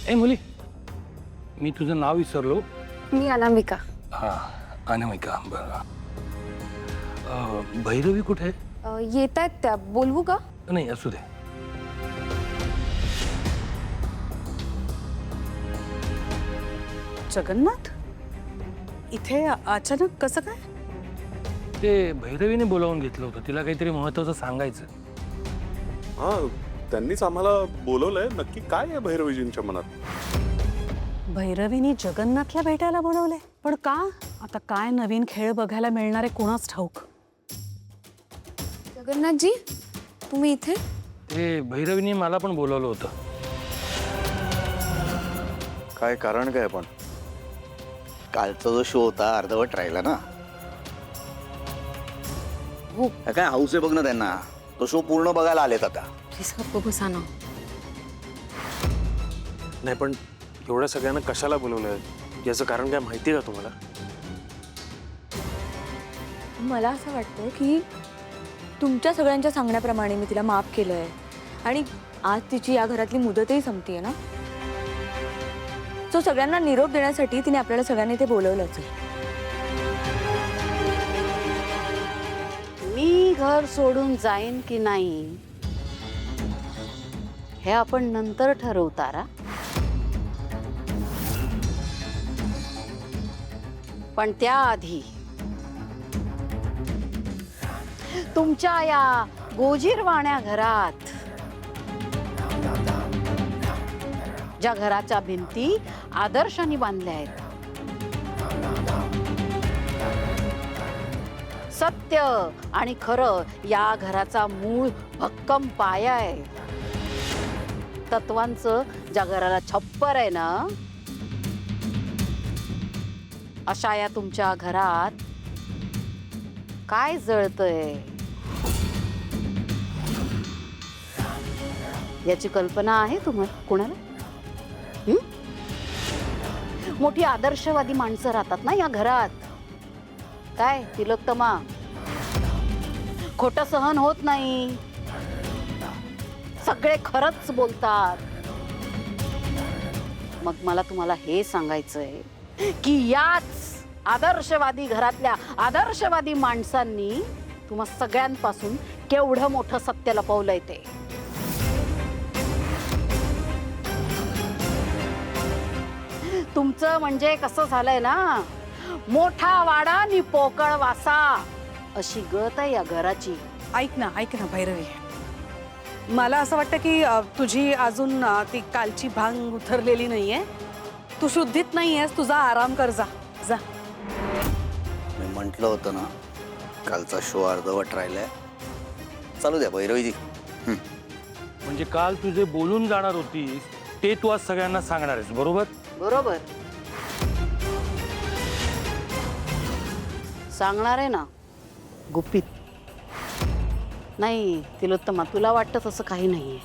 ए मुली, मी तुझं नाव विसरलो. मी अनामिका. हां, अनामिका. बरं. भैरवी कुठे आहे? येत आहेत त्या, बोलवू का? नाही, असू दे. जगन्नाथ इथे अचानक कसं काय? ते भैरवीने बोलावून घेतलं होतं, तिला काहीतरी महत्वाचं सांगायचं. हां, त्यांनीच आम्हाला बोलवलंय. नक्की काय आहे भैरवीजींच्या मनात? भैरवीनी जगन्नाथला भेटायला बोलवले, पण का? आता काय नवीन खेळ बघायला मिळणार आहे कोणाच ठाऊक. जगन्नाथजी, तुम्ही इथे? ते भैरवीने मला पण बोलावलं होतं. काय कारण काय? पण कालचा जो शो होता अर्धवट राहिला ना. हो. काय हाऊस आहे बघ ना त्यांना. तो शो पूर्ण बघायला आलेत आता. प्लीज गप्प बसा ना. नाही, पण एवढ्या सगळ्यांना कशाला बोलवलंय याचं कारण काय माहिती आहे का तुम्हाला? मला असं वाटतं की तुमच्या सगळ्यांच्या सांगण्याप्रमाणे मी तिला माफ केलंय आणि आज तिची या घरातली मुदतही संपतीये ना. सो सगळ्यांना निरोप देण्यासाठी तिने आपल्याला सगळ्यांनी ते बोलवलंच. मी घर सोडून जाईन की नाही हे आपण नंतर ठरवतारा. पण त्याआधी तुमच्या या गोजीरवाण्या घरात, ज्या घराच्या भिंती आदर्शाने बांधल्या आहेत, सत्य आणि खरं या घराचा मूळ भक्कम पाया आहे. तत्वांचं ज्या घराला छप्पर आहे ना, अशा या तुमच्या घरात काय जळतंय याची कल्पना आहे तुम्हाला कोणाला? मोठी आदर्शवादी माणसं राहतात ना या घरात. काय तिलोत्तमा, खोटं सहन होत नाही, सगळे खरंच बोलतात. मग मला तुम्हाला हे सांगायचंय की याच आदर्शवादी घरातल्या आदर्शवादी माणसांनी तुम्हा सगळ्यांपासून केवढं मोठं सत्य लपवलंय ते. तुमचं म्हणजे कसं झालंय ना, मोठा वाडा आणि पोकळ वासा अशी गत आहे या घराची. ऐक ना भैरवी, मला असं वाटतं की तुझी अजून ती कालची भांग उतरलेली नाहीये. तू शुद्धीत नाहीयेस, तुझा आराम कर. जा जा. मी म्हटलं होतं ना कालचा शो अर्धवट राहिलाय. चालू द्या भैरवीजी. म्हणजे काल तुझे बोलून जाणार होतीस ते तू आज सगळ्यांना सांगणार आहेस, बरोबर? बरोबर सांगणार आहे ना, गुपित नाही. तिलोत्तमा, तुला वाटतं तसं काही नाहीये.